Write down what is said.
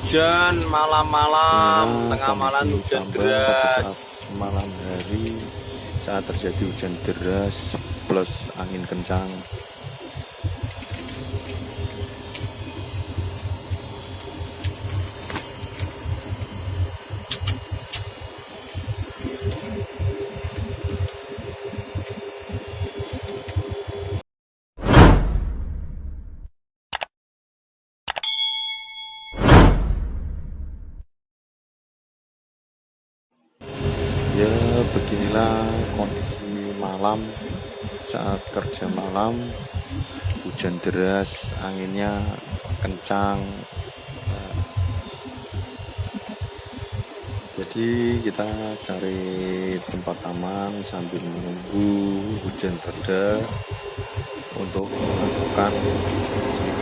hujan malam-malam, tengah malam hujan pada saat deras. malam hari saat terjadi hujan deras plus angin kencang. Ya, beginilah kondisi malam saat kerja malam, hujan deras, anginnya kencang. Jadi kita cari tempat aman sambil menunggu hujan reda untuk melakukan sleep